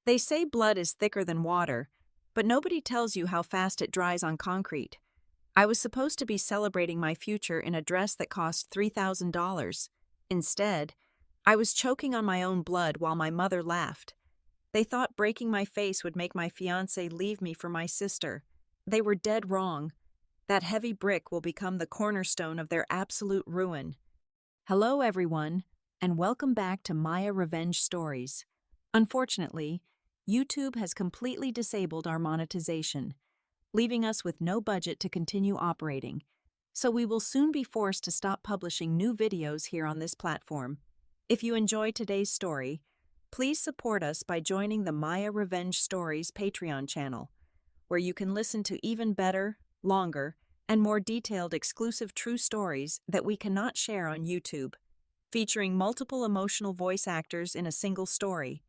They say blood is thicker than water, but nobody tells you how fast it dries on concrete. I was supposed to be celebrating my future in a dress that cost $3,000. Instead, I was choking on my own blood while my mother laughed. They thought breaking my face would make my fiancé leave me for my sister. They were dead wrong. That heavy brick will become the cornerstone of their absolute ruin. Hello, everyone, and welcome back to Maya Revenge Stories. Unfortunately, YouTube has completely disabled our monetization, leaving us with no budget to continue operating, so we will soon be forced to stop publishing new videos here on this platform. If you enjoy today's story, please support us by joining the Maya Revenge Stories Patreon channel, where you can listen to even better, longer, and more detailed exclusive true stories that we cannot share on YouTube, featuring multiple emotional voice actors in a single story.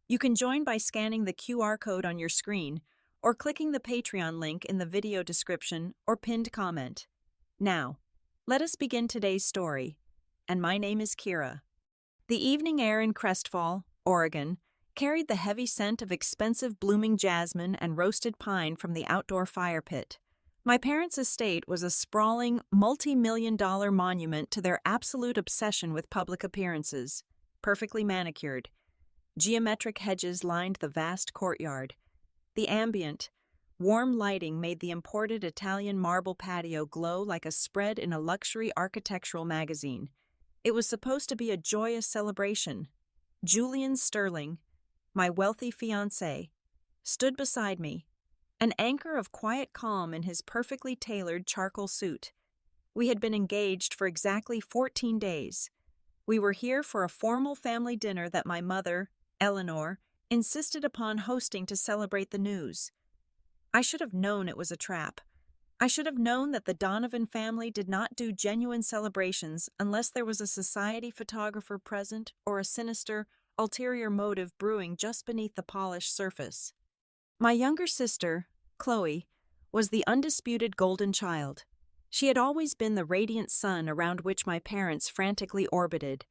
You can join by scanning the QR code on your screen or clicking the Patreon link in the video description or pinned comment. Now, let us begin today's story, and my name is Kira. The evening air in Crestfall, Oregon, carried the heavy scent of expensive blooming jasmine and roasted pine from the outdoor fire pit. My parents' estate was a sprawling, multi-million-dollar monument to their absolute obsession with public appearances, perfectly manicured. Geometric hedges lined the vast courtyard. The ambient, warm lighting made the imported Italian marble patio glow like a spread in a luxury architectural magazine. It was supposed to be a joyous celebration. Julian Sterling, my wealthy fiancé, stood beside me, an anchor of quiet calm in his perfectly tailored charcoal suit. We had been engaged for exactly 14 days. We were here for a formal family dinner that my mother, Eleanor, insisted upon hosting to celebrate the news. I should have known it was a trap. I should have known that the Donovan family did not do genuine celebrations unless there was a society photographer present or a sinister, ulterior motive brewing just beneath the polished surface. My younger sister, Chloe, was the undisputed golden child. She had always been the radiant sun around which my parents frantically orbited,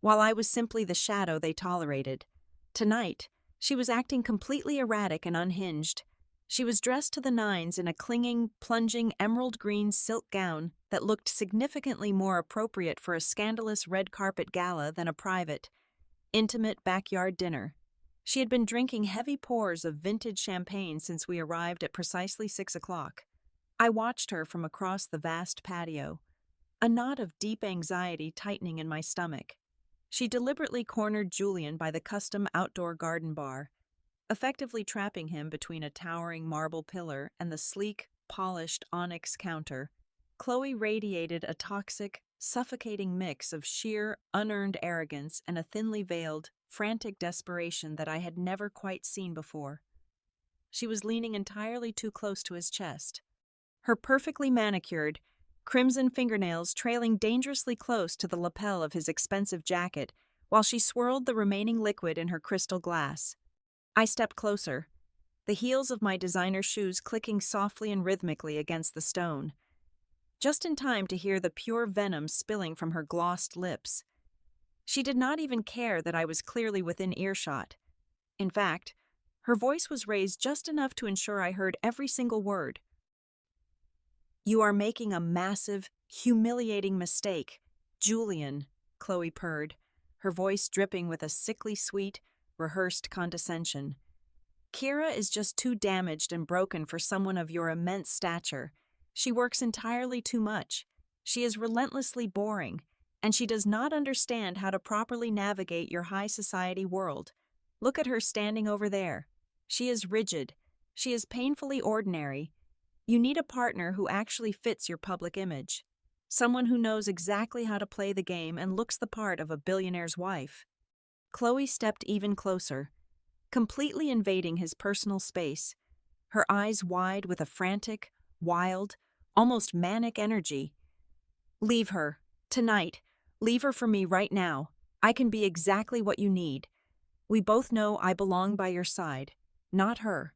while I was simply the shadow they tolerated. Tonight, she was acting completely erratic and unhinged. She was dressed to the nines in a clinging, plunging emerald green silk gown that looked significantly more appropriate for a scandalous red carpet gala than a private, intimate backyard dinner. She had been drinking heavy pours of vintage champagne since we arrived at precisely 6 o'clock. I watched her from across the vast patio, a knot of deep anxiety tightening in my stomach. She deliberately cornered Julian by the custom outdoor garden bar, effectively trapping him between a towering marble pillar and the sleek, polished onyx counter. Chloe radiated a toxic, suffocating mix of sheer, unearned arrogance and a thinly veiled, frantic desperation that I had never quite seen before. She was leaning entirely too close to his chest, her perfectly manicured, crimson fingernails trailing dangerously close to the lapel of his expensive jacket while she swirled the remaining liquid in her crystal glass. I stepped closer, the heels of my designer shoes clicking softly and rhythmically against the stone, just in time to hear the pure venom spilling from her glossed lips. She did not even care that I was clearly within earshot. In fact, her voice was raised just enough to ensure I heard every single word. "You are making a massive, humiliating mistake, Julian," Chloe purred, her voice dripping with a sickly sweet, rehearsed condescension. "Kira is just too damaged and broken for someone of your immense stature. She works entirely too much. She is relentlessly boring, and she does not understand how to properly navigate your high society world. Look at her standing over there. She is rigid. She is painfully ordinary. You need a partner who actually fits your public image. Someone who knows exactly how to play the game and looks the part of a billionaire's wife." Chloe stepped even closer, completely invading his personal space, her eyes wide with a frantic, wild, almost manic energy. "Leave her. Tonight. Leave her for me right now. I can be exactly what you need. We both know I belong by your side, not her.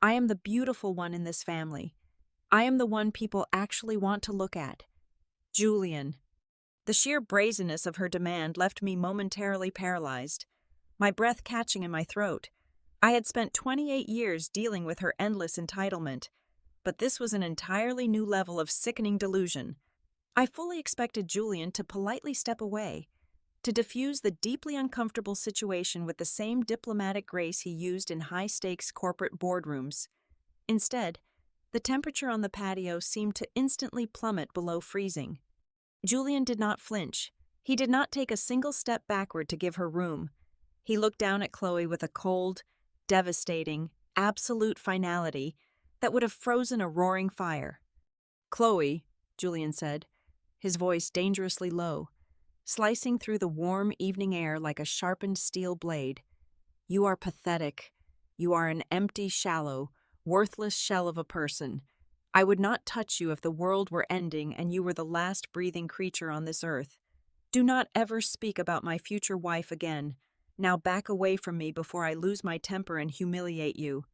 I am the beautiful one in this family. I am the one people actually want to look at. Julian." The sheer brazenness of her demand left me momentarily paralyzed, my breath catching in my throat. I had spent 28 years dealing with her endless entitlement, but this was an entirely new level of sickening delusion. I fully expected Julian to politely step away, to diffuse the deeply uncomfortable situation with the same diplomatic grace he used in high-stakes corporate boardrooms. Instead, the temperature on the patio seemed to instantly plummet below freezing. Julian did not flinch. He did not take a single step backward to give her room. He looked down at Chloe with a cold, devastating, absolute finality that would have frozen a roaring fire. "Chloe," Julian said, his voice dangerously low, slicing through the warm evening air like a sharpened steel blade. "You are pathetic. You are an empty, shallow, worthless shell of a person. I would not touch you if the world were ending and you were the last breathing creature on this earth. Do not ever speak about my future wife again. Now back away from me before I lose my temper and humiliate you."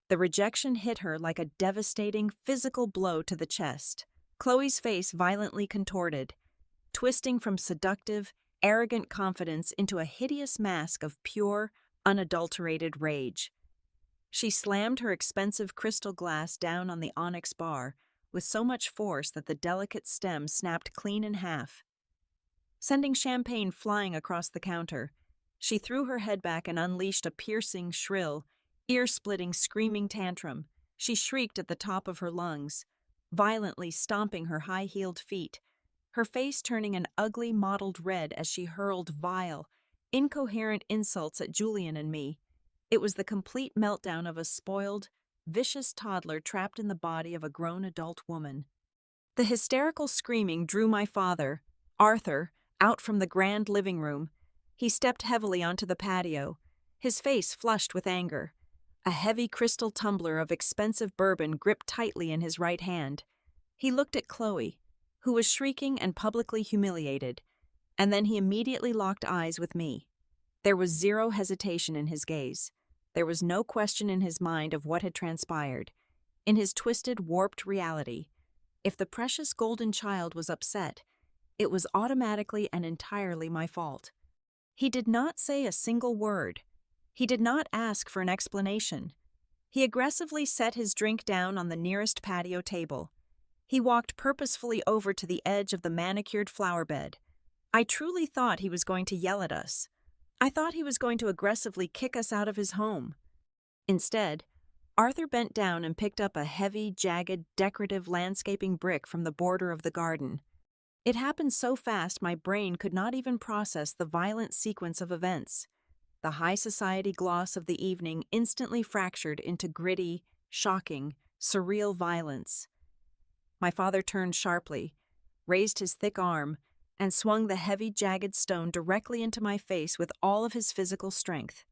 The rejection hit her like a devastating physical blow to the chest. Chloe's face violently contorted, twisting from seductive, arrogant confidence into a hideous mask of pure, unadulterated rage. She slammed her expensive crystal glass down on the onyx bar with so much force that the delicate stem snapped clean in half. Sending champagne flying across the counter, she threw her head back and unleashed a piercing, shrill, ear-splitting, screaming tantrum. She shrieked at the top of her lungs, violently stomping her high-heeled feet, her face turning an ugly mottled red as she hurled vile, incoherent insults at Julian and me. It was the complete meltdown of a spoiled, vicious toddler trapped in the body of a grown adult woman. The hysterical screaming drew my father, Arthur, out from the grand living room. He stepped heavily onto the patio, his face flushed with anger, a heavy crystal tumbler of expensive bourbon gripped tightly in his right hand. He looked at Chloe, who was shrieking and publicly humiliated, and then he immediately locked eyes with me. There was zero hesitation in his gaze. There was no question in his mind of what had transpired. In his twisted, warped reality, if the precious golden child was upset, it was automatically and entirely my fault. He did not say a single word. He did not ask for an explanation. He aggressively set his drink down on the nearest patio table. He walked purposefully over to the edge of the manicured flower bed. I truly thought he was going to yell at us. I thought he was going to aggressively kick us out of his home. Instead, Arthur bent down and picked up a heavy, jagged, decorative landscaping brick from the border of the garden. It happened so fast my brain could not even process the violent sequence of events. The high society gloss of the evening instantly fractured into gritty, shocking, surreal violence. My father turned sharply, raised his thick arm, and swung the heavy, jagged stone directly into my face with all of his physical strength.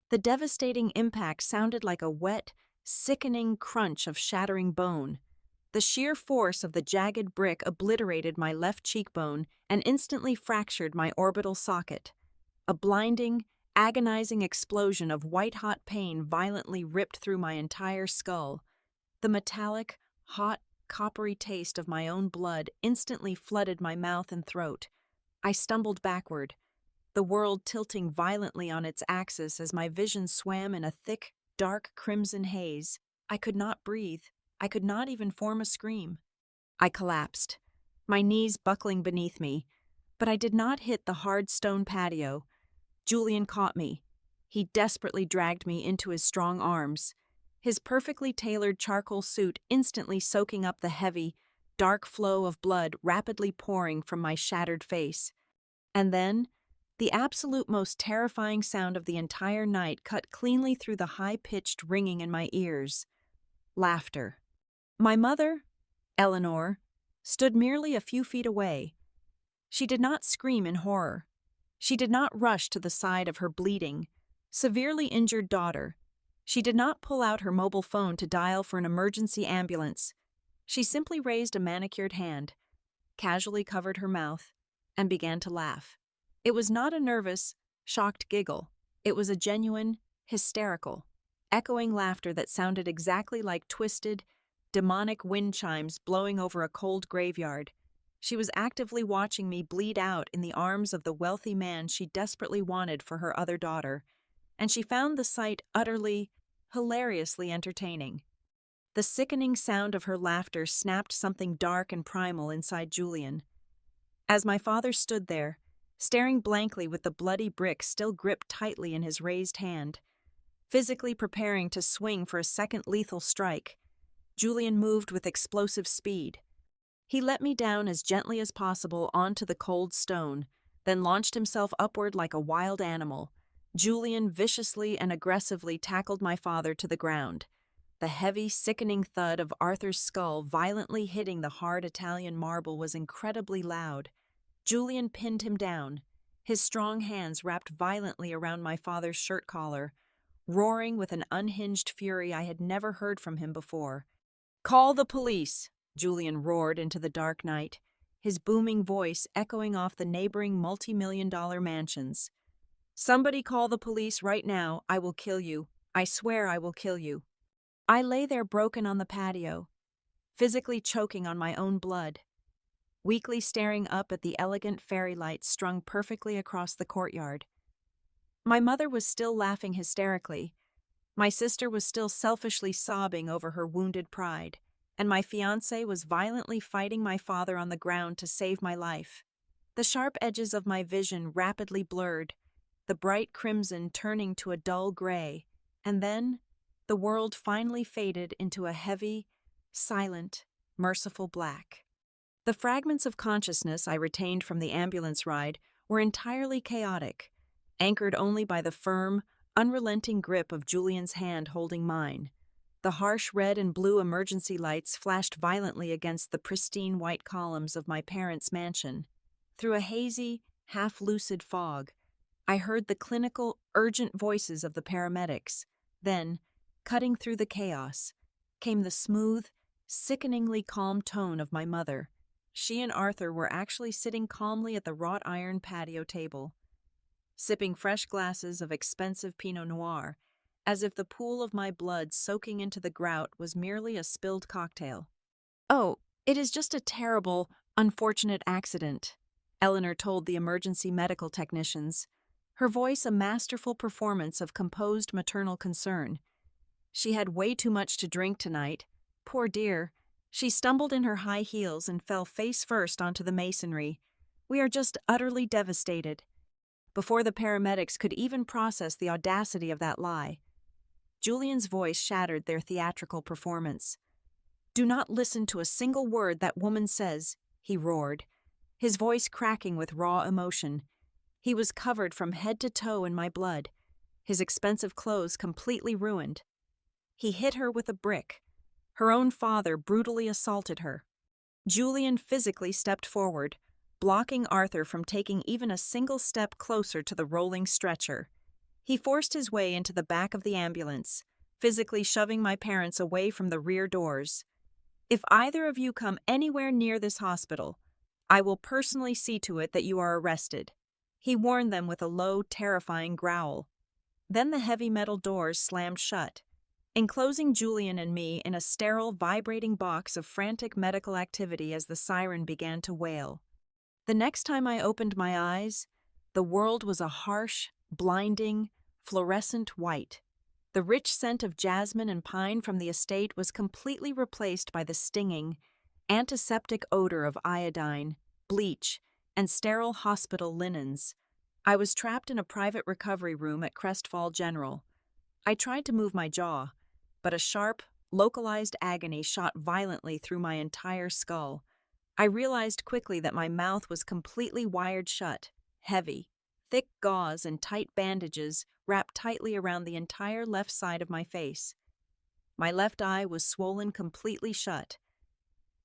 The devastating impact sounded like a wet, sickening crunch of shattering bone. The sheer force of the jagged brick obliterated my left cheekbone and instantly fractured my orbital socket. A blinding, agonizing explosion of white-hot pain violently ripped through my entire skull. The metallic, hot, coppery taste of my own blood instantly flooded my mouth and throat. I stumbled backward, the world tilting violently on its axis as my vision swam in a thick, dark crimson haze. I could not breathe. I could not even form a scream. I collapsed, my knees buckling beneath me, but I did not hit the hard stone patio. Julian caught me. He desperately dragged me into his strong arms, his perfectly tailored charcoal suit instantly soaking up the heavy, dark flow of blood rapidly pouring from my shattered face. And then, the absolute most terrifying sound of the entire night cut cleanly through the high-pitched ringing in my ears. Laughter. My mother, Eleanor, stood merely a few feet away. She did not scream in horror. She did not rush to the side of her bleeding, severely injured daughter. She did not pull out her mobile phone to dial for an emergency ambulance. She simply raised a manicured hand, casually covered her mouth, and began to laugh. It was not a nervous, shocked giggle. It was a genuine, hysterical, echoing laughter that sounded exactly like twisted, demonic wind chimes blowing over a cold graveyard. She was actively watching me bleed out in the arms of the wealthy man she desperately wanted for her other daughter, and she found the sight utterly, hilariously entertaining. The sickening sound of her laughter snapped something dark and primal inside Julian. As my father stood there, staring blankly with the bloody brick still gripped tightly in his raised hand, physically preparing to swing for a second lethal strike, Julian moved with explosive speed. He let me down as gently as possible onto the cold stone, then launched himself upward like a wild animal. Julian viciously and aggressively tackled my father to the ground, the heavy, sickening thud of Arthur's skull violently hitting the hard Italian marble was incredibly loud. Julian pinned him down, his strong hands wrapped violently around my father's shirt collar, roaring with an unhinged fury I had never heard from him before. "Call the police!" Julian roared into the dark night, his booming voice echoing off the neighboring multi-million-dollar mansions. "Somebody call the police right now. I will kill you. I swear I will kill you." I lay there broken on the patio, physically choking on my own blood, weakly staring up at the elegant fairy lights strung perfectly across the courtyard. My mother was still laughing hysterically. My sister was still selfishly sobbing over her wounded pride, and my fiancé was violently fighting my father on the ground to save my life. The sharp edges of my vision rapidly blurred, the bright crimson turning to a dull gray, and then the world finally faded into a heavy, silent, merciful black. The fragments of consciousness I retained from the ambulance ride were entirely chaotic, anchored only by the firm, unrelenting grip of Julian's hand holding mine. The harsh red and blue emergency lights flashed violently against the pristine white columns of my parents' mansion. Through a hazy, half-lucid fog, I heard the clinical, urgent voices of the paramedics. Then, cutting through the chaos, came the smooth, sickeningly calm tone of my mother. She and Arthur were actually sitting calmly at the wrought iron patio table, sipping fresh glasses of expensive Pinot Noir, as if the pool of my blood soaking into the grout was merely a spilled cocktail. "Oh, it is just a terrible, unfortunate accident," Eleanor told the emergency medical technicians, her voice a masterful performance of composed maternal concern. "She had way too much to drink tonight. Poor dear. She stumbled in her high heels and fell face first onto the masonry. We are just utterly devastated." Before the paramedics could even process the audacity of that lie, Julian's voice shattered their theatrical performance. "Do not listen to a single word that woman says," he roared, his voice cracking with raw emotion. He was covered from head to toe in my blood, his expensive clothes completely ruined. He hit her with a brick. Her own father brutally assaulted her. Julian physically stepped forward, blocking Arthur from taking even a single step closer to the rolling stretcher. He forced his way into the back of the ambulance, physically shoving my parents away from the rear doors. "If either of you come anywhere near this hospital, I will personally see to it that you are arrested," he warned them with a low, terrifying growl. Then the heavy metal doors slammed shut, enclosing Julian and me in a sterile, vibrating box of frantic medical activity as the siren began to wail. The next time I opened my eyes, the world was a harsh, blinding, fluorescent white. The rich scent of jasmine and pine from the estate was completely replaced by the stinging, antiseptic odor of iodine, bleach, and sterile hospital linens. I was trapped in a private recovery room at Crestfall General. I tried to move my jaw, but a sharp, localized agony shot violently through my entire skull. I realized quickly that my mouth was completely wired shut, heavy. Thick gauze and tight bandages wrapped tightly around the entire left side of my face. My left eye was swollen completely shut,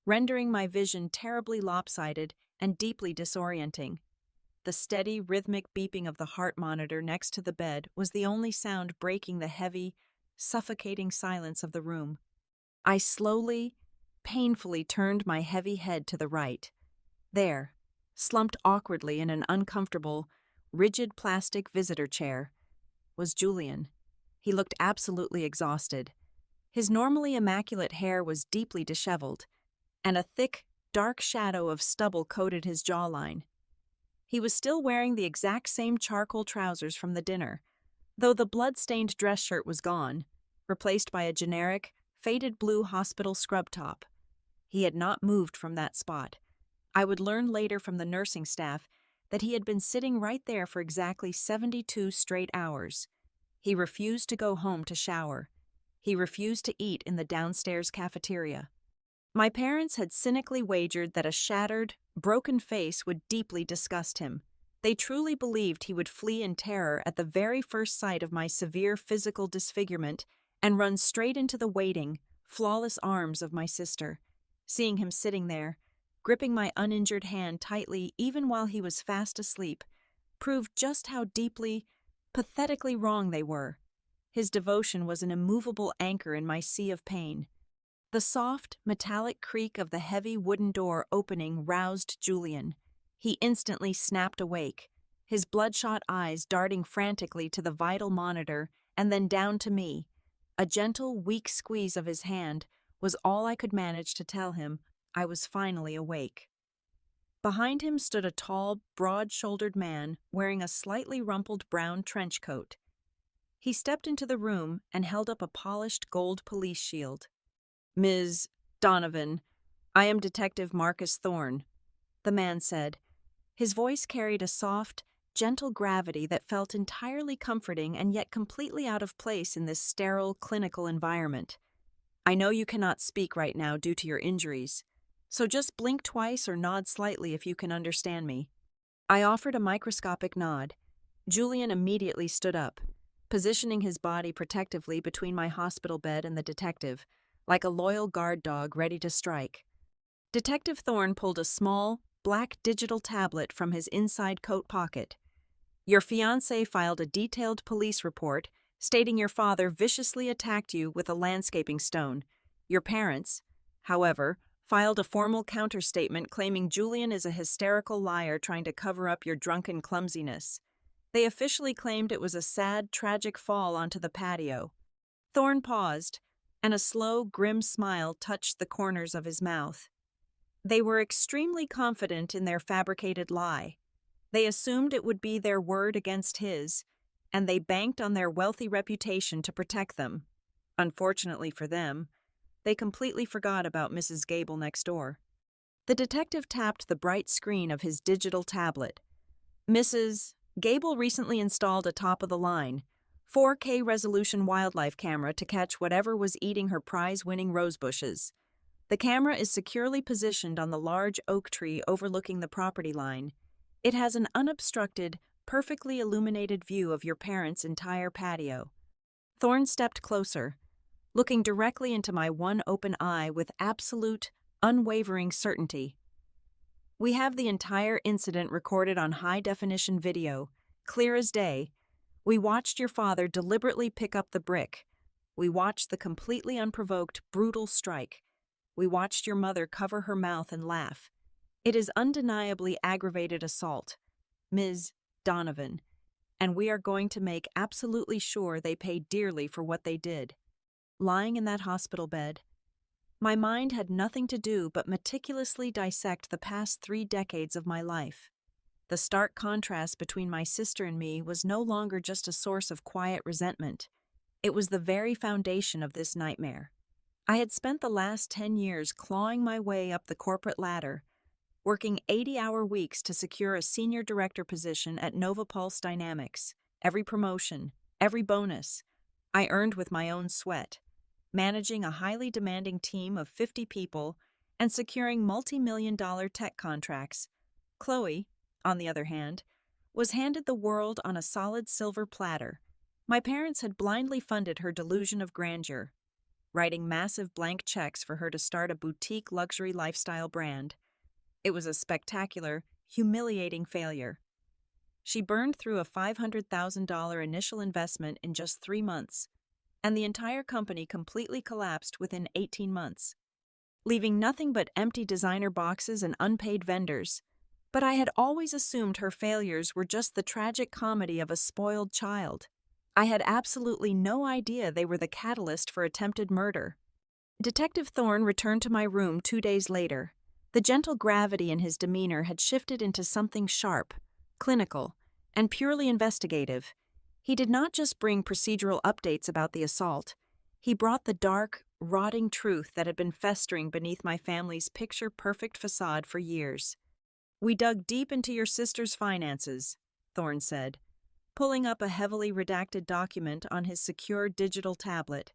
rendering my vision terribly lopsided and deeply disorienting. The steady, rhythmic beeping of the heart monitor next to the bed was the only sound breaking the heavy, suffocating silence of the room. I slowly, painfully turned my heavy head to the right. There, slumped awkwardly in an uncomfortable, rigid plastic visitor chair, was Julian. He looked absolutely exhausted. His normally immaculate hair was deeply disheveled, and a thick, dark shadow of stubble coated his jawline. He was still wearing the exact same charcoal trousers from the dinner, though the blood-stained dress shirt was gone, replaced by a generic, faded blue hospital scrub top. He had not moved from that spot. I would learn later from the nursing staff that he had been sitting right there for exactly 72 straight hours. He refused to go home to shower. He refused to eat in the downstairs cafeteria. My parents had cynically wagered that a shattered, broken face would deeply disgust him. They truly believed he would flee in terror at the very first sight of my severe physical disfigurement and run straight into the waiting, flawless arms of my sister. Seeing him sitting there, gripping my uninjured hand tightly even while he was fast asleep, proved just how deeply, pathetically wrong they were. His devotion was an immovable anchor in my sea of pain. The soft, metallic creak of the heavy wooden door opening roused Julian. He instantly snapped awake, his bloodshot eyes darting frantically to the vital monitor and then down to me. A gentle, weak squeeze of his hand was all I could manage to tell him I was finally awake. Behind him stood a tall, broad-shouldered man wearing a slightly rumpled brown trench coat. He stepped into the room and held up a polished gold police shield. "Ms. Donovan, I am Detective Marcus Thorne," the man said. His voice carried a soft, gentle gravity that felt entirely comforting and yet completely out of place in this sterile, clinical environment. "I know you cannot speak right now due to your injuries, so just blink twice or nod slightly if you can understand me." I offered a microscopic nod. Julian immediately stood up, positioning his body protectively between my hospital bed and the detective, like a loyal guard dog ready to strike. Detective Thorne pulled a small, black digital tablet from his inside coat pocket. "Your fiancé filed a detailed police report stating your father viciously attacked you with a landscaping stone. Your parents, however, filed a formal counterstatement claiming Julian is a hysterical liar trying to cover up your drunken clumsiness. They officially claimed it was a sad, tragic fall onto the patio." Thorne paused, and a slow, grim smile touched the corners of his mouth. They were extremely confident in their fabricated lie. They assumed it would be their word against his, and they banked on their wealthy reputation to protect them. Unfortunately for them, they completely forgot about Mrs. Gable next door. The detective tapped the bright screen of his digital tablet. "Mrs. Gable recently installed a top-of-the-line, 4K resolution wildlife camera to catch whatever was eating her prize-winning rose bushes. The camera is securely positioned on the large oak tree overlooking the property line. It has an unobstructed, perfectly illuminated view of your parents' entire patio." Thorne stepped closer, looking directly into my one open eye with absolute, unwavering certainty. "We have the entire incident recorded on high-definition video, clear as day. We watched your father deliberately pick up the brick. We watched the completely unprovoked, brutal strike. We watched your mother cover her mouth and laugh. It is undeniably aggravated assault, Ms. Donovan, and we are going to make absolutely sure they pay dearly for what they did." Lying in that hospital bed, my mind had nothing to do but meticulously dissect the past 3 decades of my life. The stark contrast between my sister and me was no longer just a source of quiet resentment. It was the very foundation of this nightmare. I had spent the last 10 years clawing my way up the corporate ladder, working 80-hour weeks to secure a senior director position at Novapulse Dynamics. Every promotion, every bonus, I earned with my own sweat, managing a highly demanding team of 50 people and securing multi-million-dollar tech contracts. Chloe, on the other hand, was handed the world on a solid silver platter. My parents had blindly funded her delusion of grandeur, writing massive blank checks for her to start a boutique luxury lifestyle brand. It was a spectacular, humiliating failure. She burned through a $500,000 initial investment in just 3 months, and the entire company completely collapsed within 18 months, leaving nothing but empty designer boxes and unpaid vendors. But I had always assumed her failures were just the tragic comedy of a spoiled child. I had absolutely no idea they were the catalyst for attempted murder. Detective Thorne returned to my room 2 days later. The gentle gravity in his demeanor had shifted into something sharp, clinical, and purely investigative. He did not just bring procedural updates about the assault, he brought the dark, rotting truth that had been festering beneath my family's picture-perfect facade for years. "We dug deep into your sister's finances," Thorne said, pulling up a heavily redacted document on his secure digital tablet.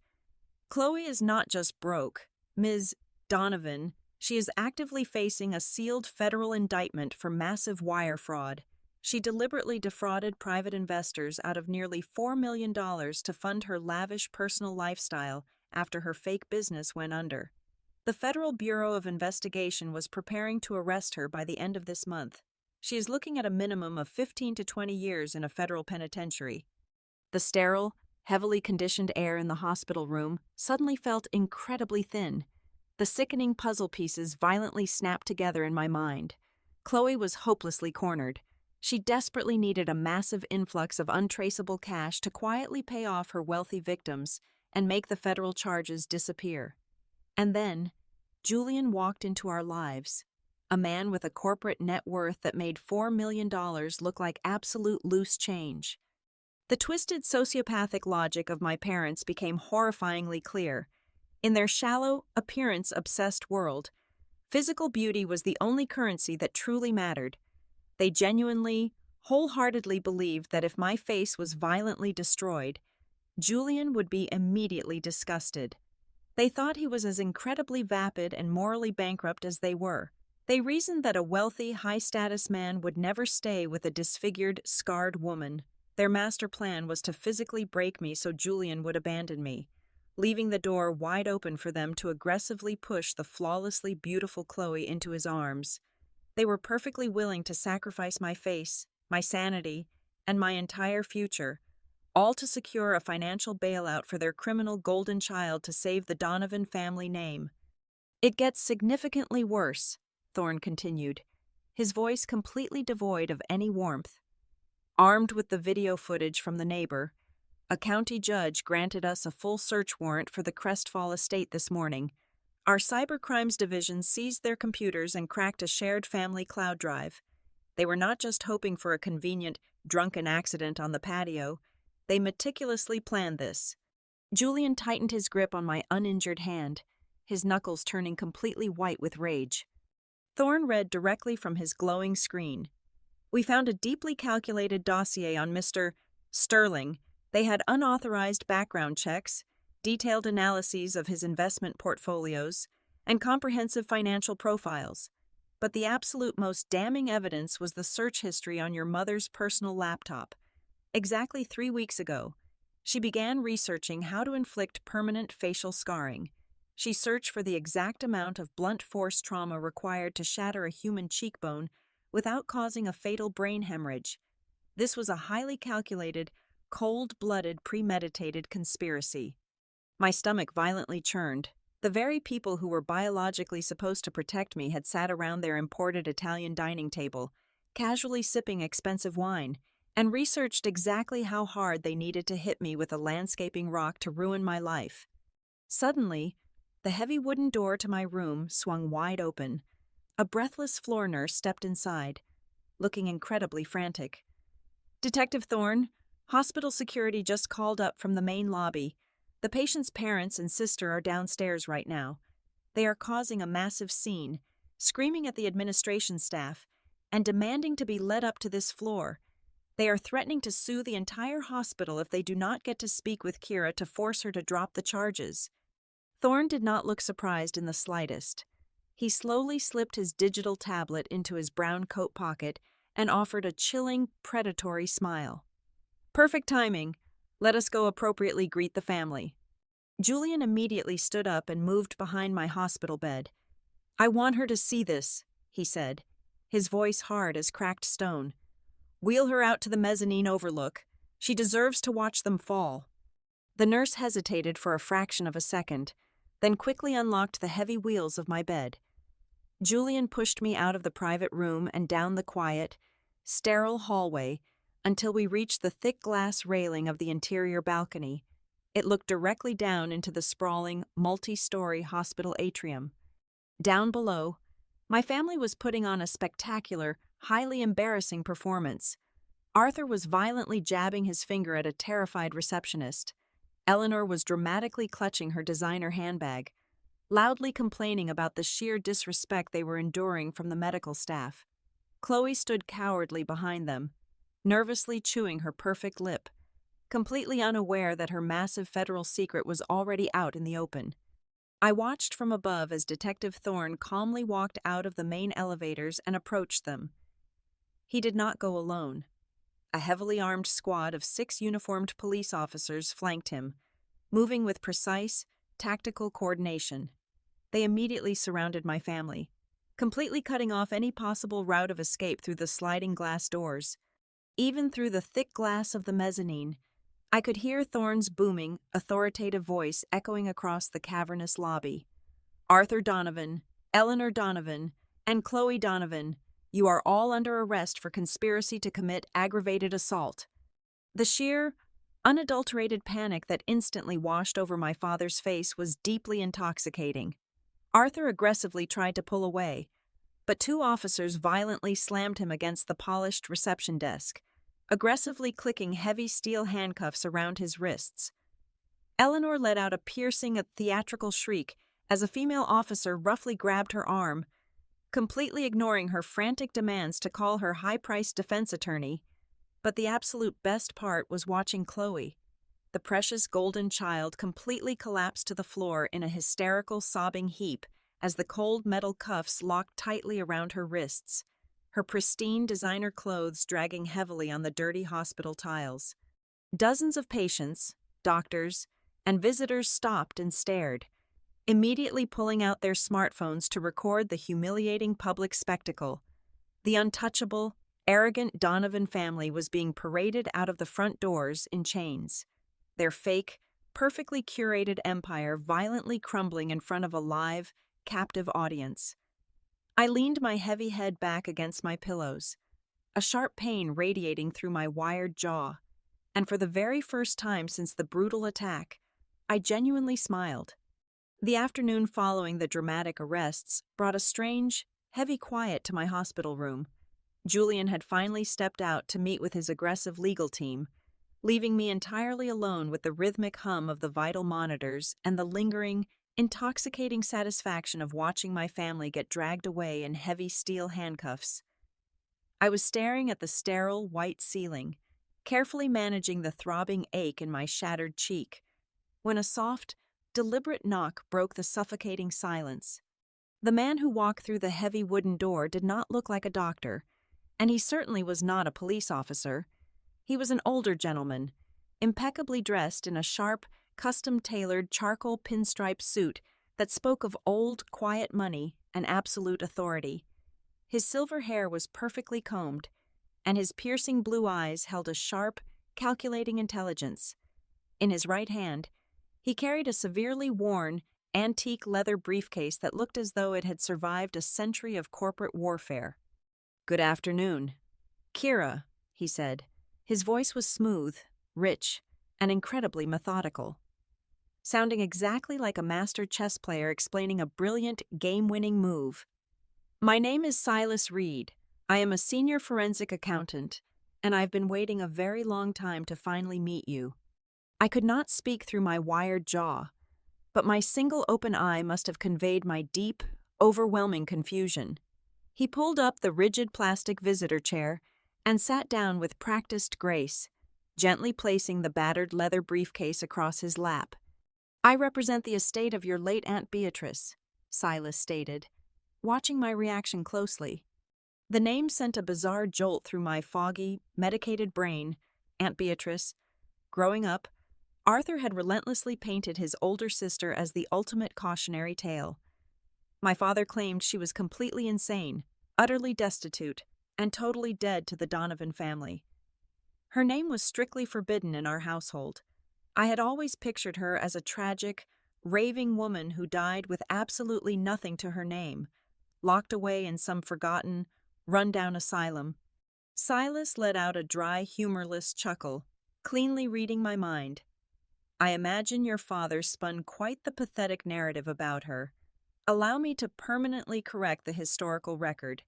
"Chloe is not just broke. Ms. Donovan, she is actively facing a sealed federal indictment for massive wire fraud. She deliberately defrauded private investors out of nearly $4 million to fund her lavish personal lifestyle after her fake business went under. The Federal Bureau of Investigation was preparing to arrest her by the end of this month. She is looking at a minimum of 15 to 20 years in a federal penitentiary." The sterile, heavily conditioned air in the hospital room suddenly felt incredibly thin. The sickening puzzle pieces violently snapped together in my mind. Chloe was hopelessly cornered. She desperately needed a massive influx of untraceable cash to quietly pay off her wealthy victims and make the federal charges disappear. And then, Julian walked into our lives, a man with a corporate net worth that made $4 million look like absolute loose change. The twisted sociopathic logic of my parents became horrifyingly clear. In their shallow, appearance-obsessed world, physical beauty was the only currency that truly mattered. They genuinely, wholeheartedly believed that if my face was violently destroyed, Julian would be immediately disgusted. They thought he was as incredibly vapid and morally bankrupt as they were. They reasoned that a wealthy, high-status man would never stay with a disfigured, scarred woman. Their master plan was to physically break me so Julian would abandon me, leaving the door wide open for them to aggressively push the flawlessly beautiful Chloe into his arms. They were perfectly willing to sacrifice my face, my sanity, and my entire future, all to secure a financial bailout for their criminal golden child to save the Donovan family name. "It gets significantly worse," Thorne continued, his voice completely devoid of any warmth. "Armed with the video footage from the neighbor, a county judge granted us a full search warrant for the Crestfall estate this morning. Our cybercrimes division seized their computers and cracked a shared family cloud drive. They were not just hoping for a convenient, drunken accident on the patio. They meticulously planned this." Julian tightened his grip on my uninjured hand, his knuckles turning completely white with rage. Thorne read directly from his glowing screen. "We found a deeply calculated dossier on Mr. Sterling. They had unauthorized background checks, detailed analyses of his investment portfolios, and comprehensive financial profiles. But the absolute most damning evidence was the search history on your mother's personal laptop. Exactly 3 weeks ago, she began researching how to inflict permanent facial scarring. She searched for the exact amount of blunt force trauma required to shatter a human cheekbone without causing a fatal brain hemorrhage. This was a highly calculated, cold-blooded, premeditated conspiracy." My stomach violently churned. The very people who were biologically supposed to protect me had sat around their imported Italian dining table, casually sipping expensive wine, and researched exactly how hard they needed to hit me with a landscaping rock to ruin my life. Suddenly, the heavy wooden door to my room swung wide open. A breathless floor nurse stepped inside, looking incredibly frantic. "Detective Thorne, hospital security just called up from the main lobby. The patient's parents and sister are downstairs right now. They are causing a massive scene, screaming at the administration staff, and demanding to be led up to this floor. They are threatening to sue the entire hospital if they do not get to speak with Kira to force her to drop the charges." Thorne did not look surprised in the slightest. He slowly slipped his digital tablet into his brown coat pocket and offered a chilling, predatory smile. "Perfect timing. Let us go appropriately greet the family." Julian immediately stood up and moved behind my hospital bed. "I want her to see this," he said, his voice hard as cracked stone. "Wheel her out to the mezzanine overlook. She deserves to watch them fall." The nurse hesitated for a fraction of a second, then quickly unlocked the heavy wheels of my bed. Julian pushed me out of the private room and down the quiet, sterile hallway until we reached the thick glass railing of the interior balcony. It looked directly down into the sprawling, multi-story hospital atrium. Down below, my family was putting on a spectacular, highly embarrassing performance. Arthur was violently jabbing his finger at a terrified receptionist. Eleanor was dramatically clutching her designer handbag, loudly complaining about the sheer disrespect they were enduring from the medical staff. Chloe stood cowardly behind them, nervously chewing her perfect lip, completely unaware that her massive federal secret was already out in the open. I watched from above as Detective Thorne calmly walked out of the main elevators and approached them. He did not go alone. A heavily armed squad of 6 uniformed police officers flanked him, moving with precise, tactical coordination. They immediately surrounded my family, completely cutting off any possible route of escape through the sliding glass doors. Even through the thick glass of the mezzanine, I could hear Thorne's booming, authoritative voice echoing across the cavernous lobby. "Arthur Donovan, Eleanor Donovan, and Chloe Donovan, you are all under arrest for conspiracy to commit aggravated assault." The sheer, unadulterated panic that instantly washed over my father's face was deeply intoxicating. Arthur aggressively tried to pull away, but 2 officers violently slammed him against the polished reception desk, aggressively clicking heavy steel handcuffs around his wrists. Eleanor let out a piercing, theatrical shriek as a female officer roughly grabbed her arm, completely ignoring her frantic demands to call her high-priced defense attorney. But the absolute best part was watching Chloe. The precious golden child completely collapsed to the floor in a hysterical, sobbing heap as the cold metal cuffs locked tightly around her wrists, her pristine designer clothes dragging heavily on the dirty hospital tiles. Dozens of patients, doctors, and visitors stopped and stared, immediately pulling out their smartphones to record the humiliating public spectacle. The untouchable, arrogant Donovan family was being paraded out of the front doors in chains, their fake, perfectly curated empire violently crumbling in front of a live, captive audience. I leaned my heavy head back against my pillows, a sharp pain radiating through my wired jaw, and for the very first time since the brutal attack, I genuinely smiled. The afternoon following the dramatic arrests brought a strange, heavy quiet to my hospital room. Julian had finally stepped out to meet with his aggressive legal team, leaving me entirely alone with the rhythmic hum of the vital monitors and the lingering, intoxicating satisfaction of watching my family get dragged away in heavy steel handcuffs. I was staring at the sterile, white ceiling, carefully managing the throbbing ache in my shattered cheek, when a soft, deliberate knock broke the suffocating silence. The man who walked through the heavy wooden door did not look like a doctor, and he certainly was not a police officer. He was an older gentleman, impeccably dressed in a sharp, custom-tailored charcoal pinstripe suit that spoke of old, quiet money and absolute authority. His silver hair was perfectly combed, and his piercing blue eyes held a sharp, calculating intelligence. In his right hand, he carried a severely worn, antique leather briefcase that looked as though it had survived a century of corporate warfare. "Good afternoon, Kira," he said. His voice was smooth, rich, and incredibly methodical, sounding exactly like a master chess player explaining a brilliant, game-winning move. "My name is Silas Reed. I am a senior forensic accountant, and I've been waiting a very long time to finally meet you." I could not speak through my wired jaw, but my single open eye must have conveyed my deep, overwhelming confusion. He pulled up the rigid plastic visitor chair and sat down with practiced grace, gently placing the battered leather briefcase across his lap. "I represent the estate of your late Aunt Beatrice," Silas stated, watching my reaction closely. The name sent a bizarre jolt through my foggy, medicated brain. Aunt Beatrice. Growing up, Arthur had relentlessly painted his older sister as the ultimate cautionary tale. My father claimed she was completely insane, utterly destitute, and totally dead to the Donovan family. Her name was strictly forbidden in our household. I had always pictured her as a tragic, raving woman who died with absolutely nothing to her name, locked away in some forgotten, run-down asylum. Silas let out a dry, humorless chuckle, cleanly reading my mind. "I imagine your father spun quite the pathetic narrative about her. Allow me to permanently correct the historical record.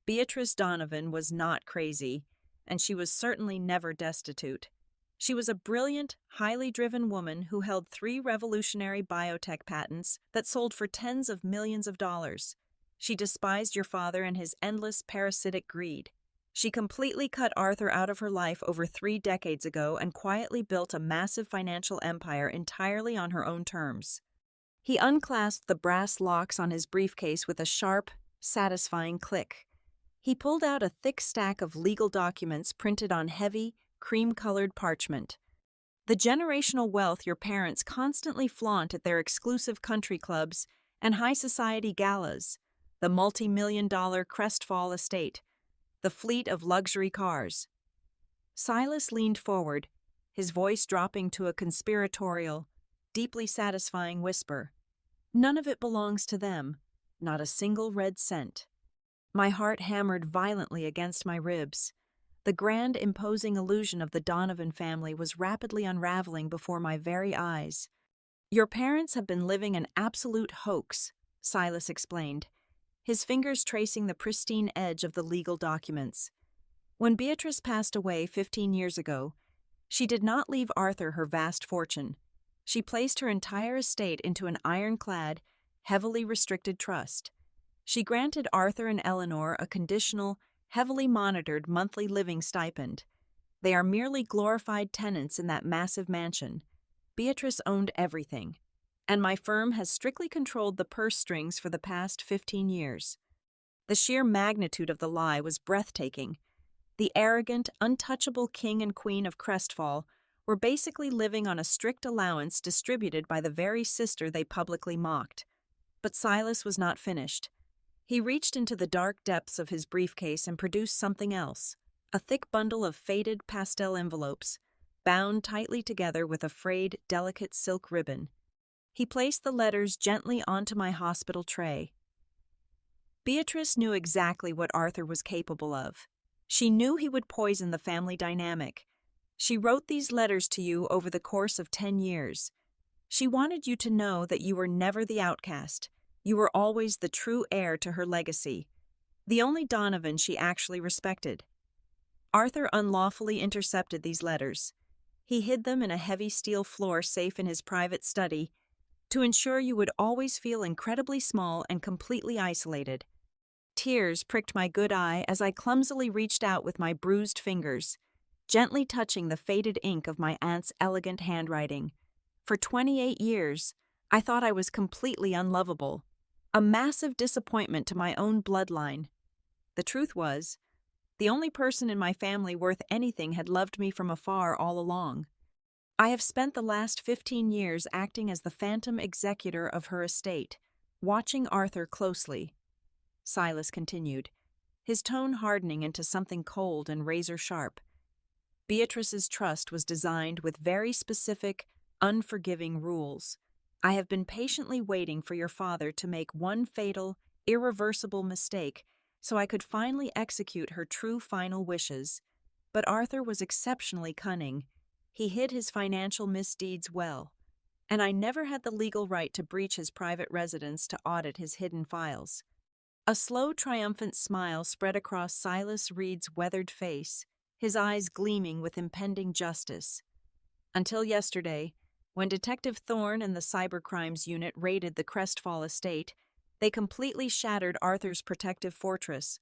Beatrice Donovan was not crazy, and she was certainly never destitute. She was a brilliant, highly driven woman who held 3 revolutionary biotech patents that sold for tens of millions of dollars. She despised your father and his endless parasitic greed. She completely cut Arthur out of her life over 3 decades ago and quietly built a massive financial empire entirely on her own terms. He unclasped the brass locks on his briefcase with a sharp, satisfying click. He pulled out a thick stack of legal documents printed on heavy, cream-colored parchment. The generational wealth your parents constantly flaunt at their exclusive country clubs and high society galas, the multi-million-dollar Crestfall estate, the fleet of luxury cars. Silas leaned forward, his voice dropping to a conspiratorial, deeply satisfying whisper. None of it belongs to them, not a single red cent. My heart hammered violently against my ribs. The grand, imposing illusion of the Donovan family was rapidly unraveling before my very eyes. Your parents have been living an absolute hoax, Silas explained, his fingers tracing the pristine edge of the legal documents. When Beatrice passed away 15 years ago, she did not leave Arthur her vast fortune. She placed her entire estate into an ironclad, heavily restricted trust. She granted Arthur and Eleanor a conditional, heavily monitored monthly living stipend. They are merely glorified tenants in that massive mansion. Beatrice owned everything, and my firm has strictly controlled the purse strings for the past 15 years. The sheer magnitude of the lie was breathtaking. The arrogant, untouchable king and queen of Crestfall were basically living on a strict allowance distributed by the very sister they publicly mocked. But Silas was not finished. He reached into the dark depths of his briefcase and produced something else, a thick bundle of faded pastel envelopes, bound tightly together with a frayed, delicate silk ribbon. He placed the letters gently onto my hospital tray. Beatrice knew exactly what Arthur was capable of. She knew he would poison the family dynamic. She wrote these letters to you over the course of 10 years. She wanted you to know that you were never the outcast. You were always the true heir to her legacy, the only Donovan she actually respected. Arthur unlawfully intercepted these letters. He hid them in a heavy steel floor safe in his private study to ensure you would always feel incredibly small and completely isolated. Tears pricked my good eye as I clumsily reached out with my bruised fingers, gently touching the faded ink of my aunt's elegant handwriting. For 28 years, I thought I was completely unlovable, a massive disappointment to my own bloodline. The truth was, the only person in my family worth anything had loved me from afar all along. I have spent the last 15 years acting as the phantom executor of her estate, watching Arthur closely. Silas continued, his tone hardening into something cold and razor-sharp. Beatrice's trust was designed with very specific, unforgiving rules. I have been patiently waiting for your father to make one fatal, irreversible mistake so I could finally execute her true final wishes. But Arthur was exceptionally cunning. He hid his financial misdeeds well, and I never had the legal right to breach his private residence to audit his hidden files. A slow, triumphant smile spread across Silas Reed's weathered face, his eyes gleaming with impending justice. Until yesterday, when Detective Thorne and the Cybercrimes Unit raided the Crestfall estate, they completely shattered Arthur's protective fortress.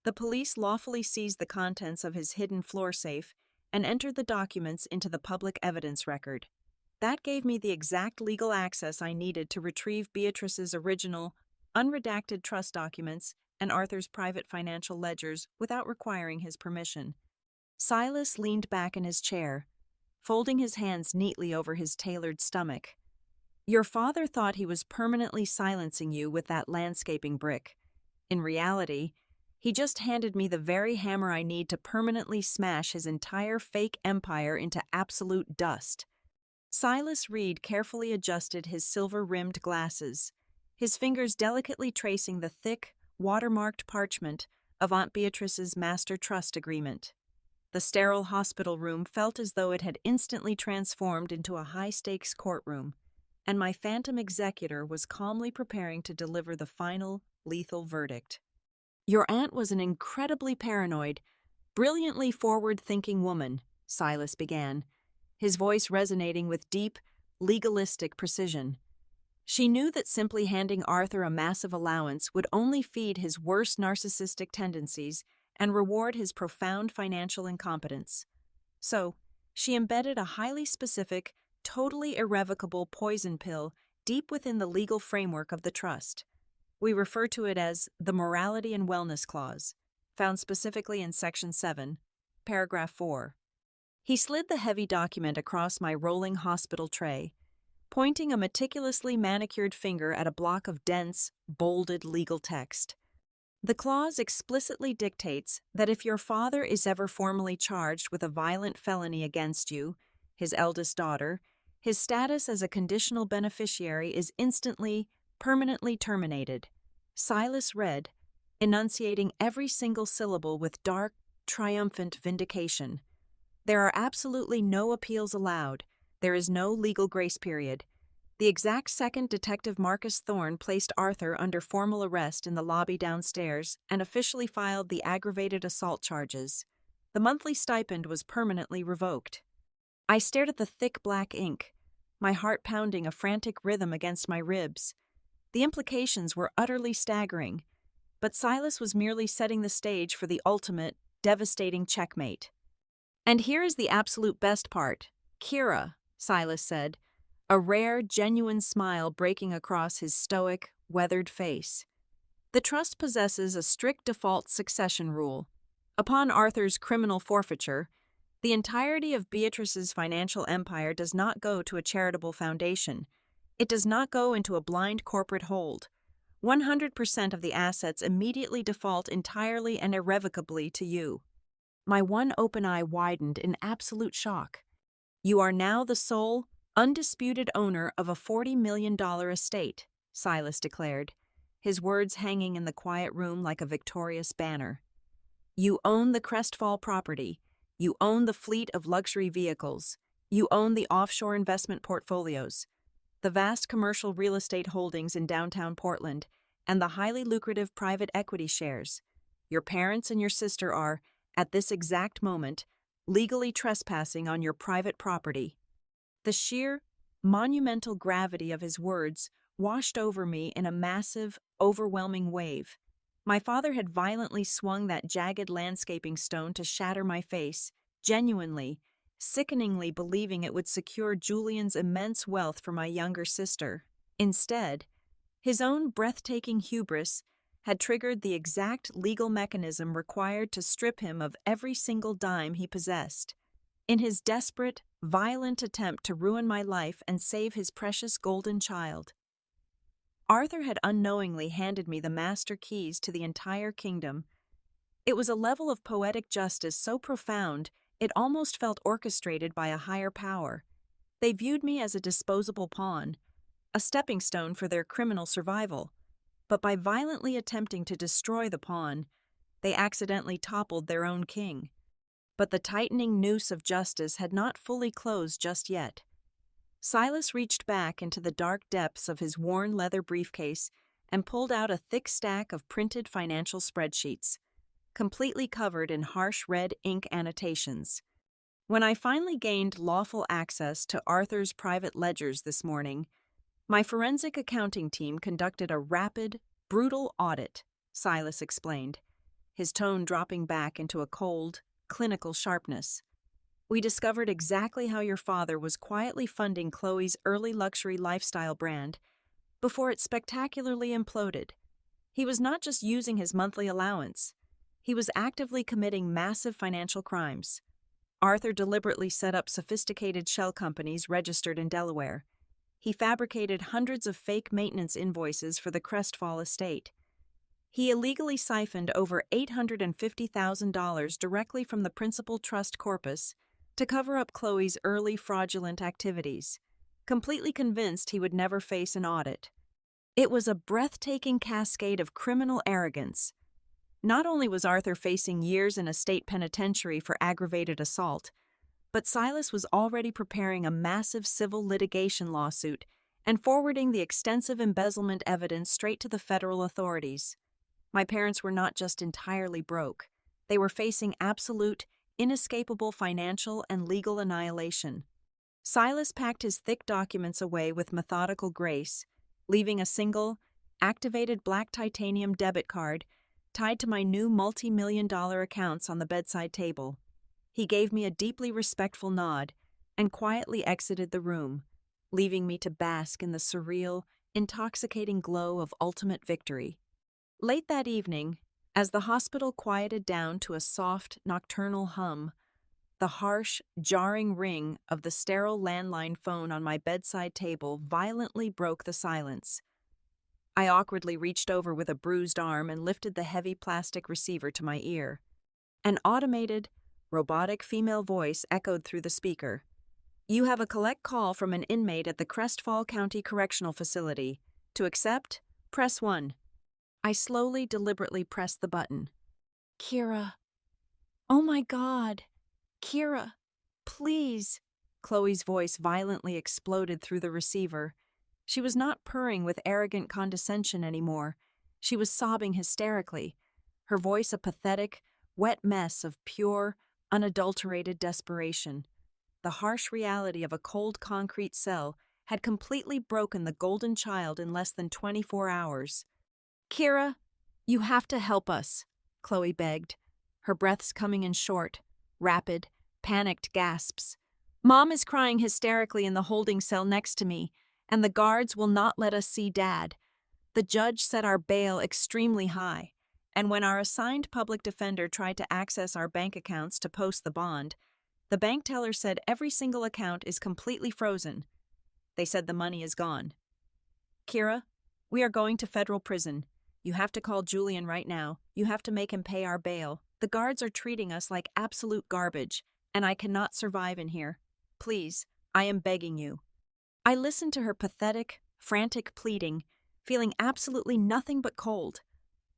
The police lawfully seized the contents of his hidden floor safe and entered the documents into the public evidence record. That gave me the exact legal access I needed to retrieve Beatrice's original, unredacted trust documents and Arthur's private financial ledgers without requiring his permission. Silas leaned back in his chair, folding his hands neatly over his tailored stomach. Your father thought he was permanently silencing you with that landscaping brick. In reality, he just handed me the very hammer I need to permanently smash his entire fake empire into absolute dust. Silas Reed carefully adjusted his silver-rimmed glasses, his fingers delicately tracing the thick, watermarked parchment of Aunt Beatrice's master trust agreement. The sterile hospital room felt as though it had instantly transformed into a high-stakes courtroom, and my phantom executor was calmly preparing to deliver the final, lethal verdict. Your aunt was an incredibly paranoid, Brilliantly forward-thinking woman, Silas began, his voice resonating with deep, legalistic precision. She knew that simply handing Arthur a massive allowance would only feed his worst narcissistic tendencies and reward his profound financial incompetence. So, she embedded a highly specific, totally irrevocable poison pill deep within the legal framework of the trust. We refer to it as the Morality and Wellness Clause, found specifically in Section 7, Paragraph 4. He slid the heavy document across my rolling hospital tray, pointing a meticulously manicured finger at a block of dense, bolded legal text. The clause explicitly dictates that if your father is ever formally charged with a violent felony against you, his eldest daughter, his status as a conditional beneficiary is instantly, permanently terminated. Silas read, enunciating every single syllable with dark, triumphant vindication. There are absolutely no appeals allowed. There is no legal grace period. The exact second Detective Marcus Thorne placed Arthur under formal arrest in the lobby downstairs and officially filed the aggravated assault charges, the monthly stipend was permanently revoked. I stared at the thick black ink, my heart pounding a frantic rhythm against my ribs. The implications were utterly staggering, but Silas was merely setting the stage for the ultimate, devastating checkmate. "And here is the absolute best part. Kira," Silas said, a rare, genuine smile breaking across his stoic, weathered face. "The trust possesses a strict default succession rule. Upon Arthur's criminal forfeiture, the entirety of Beatrice's financial empire does not go to a charitable foundation. It does not go into a blind corporate hold. 100% of the assets immediately default entirely and irrevocably to you." My one open eye widened in absolute shock. "You are now the sole, undisputed owner of a $40 million estate," Silas declared, his words hanging in the quiet room like a victorious banner. "You own the Crestfall property. You own the fleet of luxury vehicles. You own the offshore investment portfolios, the vast commercial real estate holdings in downtown Portland, and the highly lucrative private equity shares. Your parents and your sister are, at this exact moment, legally trespassing on your private property." The sheer, monumental gravity of his words washed over me in a massive, overwhelming wave. My father had violently swung that jagged landscaping stone to shatter my face, genuinely, sickeningly believing it would secure Julian's immense wealth for my younger sister. Instead, his own breathtaking hubris had triggered the exact legal mechanism required to strip him of every single dime he possessed. In his desperate, violent attempt to ruin my life and save his precious golden child, Arthur had unknowingly handed me the master keys to the entire kingdom. It was a level of poetic justice so profound it almost felt orchestrated by a higher power. They viewed me as a disposable pawn, a stepping stone for their criminal survival. But by violently attempting to destroy the pawn, they accidentally toppled their own king. But the tightening noose of justice had not fully closed just yet. Silas reached back into the dark depths of his worn leather briefcase and pulled out a thick stack of printed financial spreadsheets, completely covered in harsh red ink annotations. When I finally gained lawful access to Arthur's private ledgers this morning, my forensic accounting team conducted a rapid, brutal audit, Silas explained, his tone dropping back into a cold, clinical sharpness. "We discovered exactly how your father was quietly funding Chloe's early luxury lifestyle brand before it spectacularly imploded. He was not just using his monthly allowance. He was actively committing massive financial crimes. Arthur deliberately set up sophisticated shell companies registered in Delaware. He fabricated hundreds of fake maintenance invoices for the Crestfall estate. He illegally siphoned over $850,000 directly from the principal trust corpus to cover up Chloe's early fraudulent activities, completely convinced he would never face an audit. It was a breathtaking cascade of criminal arrogance. Not only was Arthur facing years in a state penitentiary for aggravated assault, but Silas was already preparing a massive civil litigation lawsuit and forwarding the extensive embezzlement evidence straight to the federal authorities. My parents were not just entirely broke. They were facing absolute, inescapable financial and legal annihilation. Silas packed his thick documents away with methodical grace, leaving a single, activated black titanium debit card tied to my new multi-million-dollar accounts on the bedside table. He gave me a deeply respectful nod and quietly exited the room, leaving me to bask in the surreal, intoxicating glow of ultimate victory. Late that evening, as the hospital quieted down to a soft, nocturnal hum, the harsh, jarring ring of the sterile landline phone on my bedside table violently broke the silence. I awkwardly reached over with a bruised arm and lifted the heavy plastic receiver to my ear. An automated, robotic female voice echoed through the speaker. "You have a collect call from an inmate at the Crestfall County Correctional Facility. To accept, press 1. I slowly, deliberately pressed the button. "Kira. Oh my God. Kira. Please." Chloe's voice violently exploded through the receiver. She was not purring with arrogant condescension anymore. She was sobbing hysterically, her voice a pathetic, wet mess of pure, unadulterated desperation. The harsh reality of a cold concrete cell had completely broken the golden child in less than 24 hours. "Kira, you have to help us," Chloe begged, her breaths coming in short, rapid, panicked gasps. "Mom is crying hysterically in the holding cell next to me, and the guards will not let us see Dad. The judge set our bail extremely high, and when our assigned public defender tried to access our bank accounts to post the bond, the bank teller said every single account is completely frozen. They said the money is gone. Kira, we are going to federal prison. You have to call Julian right now. You have to make him pay our bail. The guards are treating us like absolute garbage, and I cannot survive in here. Please, I am begging you." I listened to her pathetic, frantic pleading, feeling absolutely nothing but cold.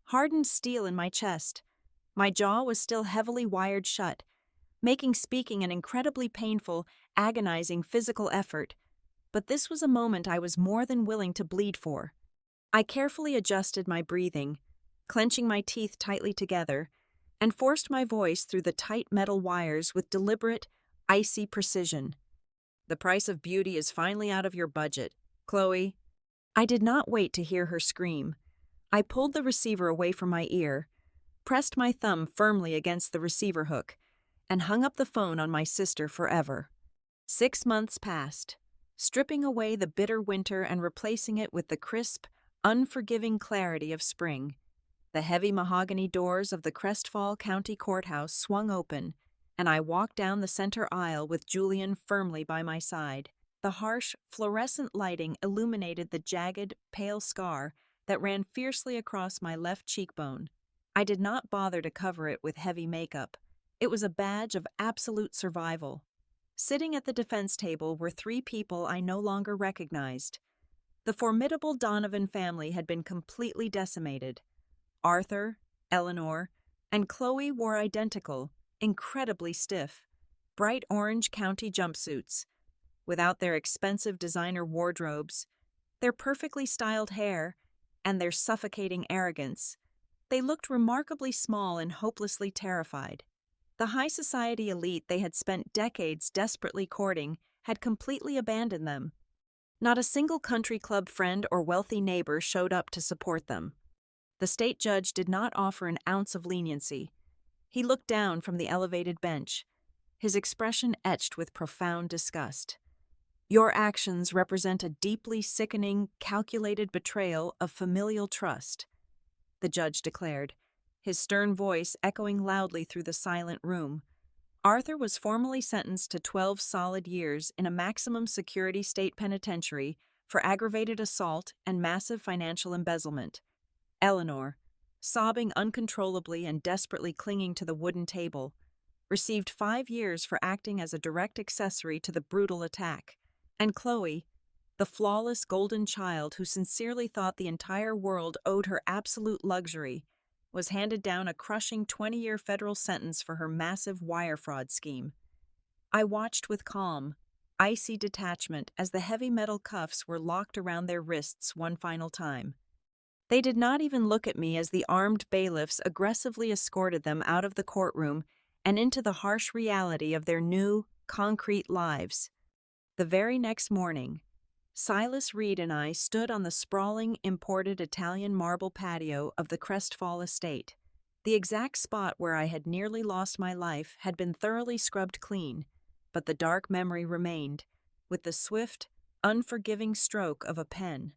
Hardened steel in my chest. My jaw was still heavily wired shut, making speaking an incredibly painful, agonizing physical effort. But this was a moment I was more than willing to bleed for. I carefully adjusted my breathing, clenching my teeth tightly together, and forced my voice through the tight metal wires with deliberate, icy precision. "The price of beauty is finally out of your budget, Chloe." I did not wait to hear her scream. I pulled the receiver away from my ear, pressed my thumb firmly against the receiver hook, and hung up the phone on my sister forever. 6 months passed, stripping away the bitter winter and replacing it with the crisp, unforgiving clarity of spring. The heavy mahogany doors of the Crestfall County Courthouse swung open, and I walked down the center aisle with Julian firmly by my side. The harsh, fluorescent lighting illuminated the jagged, pale scar that ran fiercely across my left cheekbone. I did not bother to cover it with heavy makeup. It was a badge of absolute survival. Sitting at the defense table were 3 people I no longer recognized. The formidable Donovan family had been completely decimated. Arthur, Eleanor, and Chloe wore identical, incredibly stiff, bright orange county jumpsuits. Without their expensive designer wardrobes, their perfectly styled hair, and their suffocating arrogance, they looked remarkably small and hopelessly terrified. The high society elite they had spent decades desperately courting had completely abandoned them. Not a single country club friend or wealthy neighbor showed up to support them. The state judge did not offer an ounce of leniency. He looked down from the elevated bench, his expression etched with profound disgust. "Your actions represent a deeply sickening, calculated betrayal of familial trust," the judge declared, his stern voice echoing loudly through the silent room. Arthur was formally sentenced to 12 solid years in a maximum security state penitentiary for aggravated assault and massive financial embezzlement. Eleanor, sobbing uncontrollably and desperately clinging to the wooden table, received 5 years for acting as a direct accessory to the brutal attack. And Chloe, the flawless golden child who sincerely thought the entire world owed her absolute luxury, was handed down a crushing 20-year federal sentence for her massive wire fraud scheme. I watched with calm, icy detachment as the heavy metal cuffs were locked around their wrists one final time. They did not even look at me as the armed bailiffs aggressively escorted them out of the courtroom and into the harsh reality of their new, concrete lives. The very next morning, Silas Reed and I stood on the sprawling, imported Italian marble patio of the Crestfall estate. The exact spot where I had nearly lost my life had been thoroughly scrubbed clean, but the dark memory remained, with the swift, unforgiving stroke of a pen.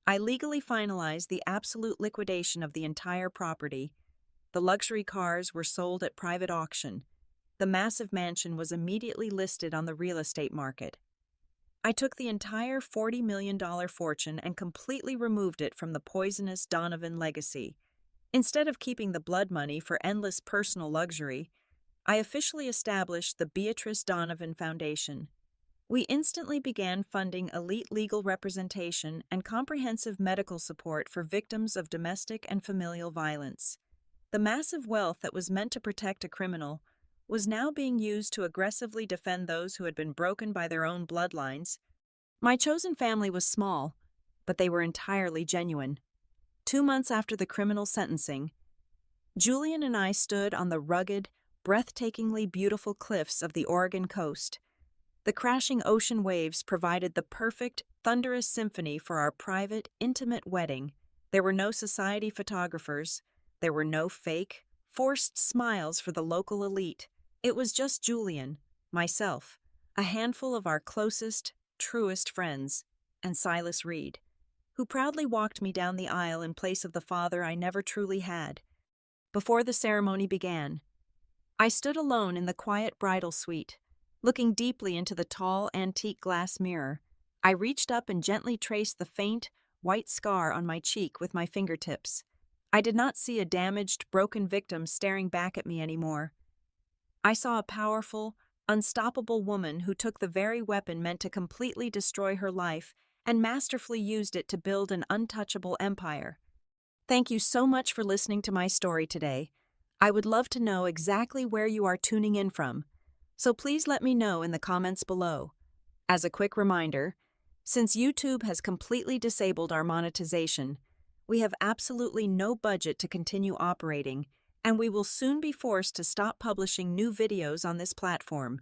I legally finalized the absolute liquidation of the entire property. The luxury cars were sold at private auction. The massive mansion was immediately listed on the real estate market. I took the entire $40 million fortune and completely removed it from the poisonous Donovan legacy. Instead of keeping the blood money for endless personal luxury, I officially established the Beatrice Donovan Foundation. We instantly began funding elite legal representation and comprehensive medical support for victims of domestic and familial violence. The massive wealth that was meant to protect a criminal was now being used to aggressively defend those who had been broken by their own bloodlines. My chosen family was small, but they were entirely genuine. 2 months after the criminal sentencing, Julian and I stood on the rugged, breathtakingly beautiful cliffs of the Oregon coast. The crashing ocean waves provided the perfect, thunderous symphony for our private, intimate wedding. There were no society photographers. There were no fake, forced smiles for the local elite. It was just Julian, myself, a handful of our closest, truest friends, and Silas Reed, who proudly walked me down the aisle in place of the father I never truly had. Before the ceremony began, I stood alone in the quiet bridal suite, looking deeply into the tall, antique glass mirror. I reached up and gently traced the faint, white scar on my cheek with my fingertips. I did not see a damaged, broken victim staring back at me anymore. I saw a powerful, unstoppable woman who took the very weapon meant to completely destroy her life and masterfully used it to build an untouchable empire. Thank you so much for listening to my story today. I would love to know exactly where you are tuning in from, so please let me know in the comments below. As a quick reminder, since YouTube has completely disabled our monetization, we have absolutely no budget to continue operating, and we will soon be forced to stop publishing new videos on this platform.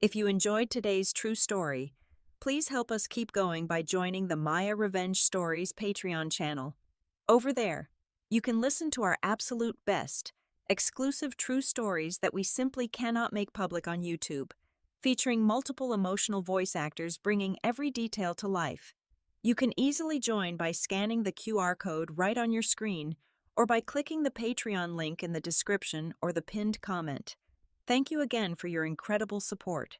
If you enjoyed today's true story, please help us keep going by joining the Maya Revenge Stories Patreon channel. Over there, you can listen to our absolute best, exclusive true stories that we simply cannot make public on YouTube, featuring multiple emotional voice actors bringing every detail to life. You can easily join by scanning the QR code right on your screen or by clicking the Patreon link in the description or the pinned comment. Thank you again for your incredible support.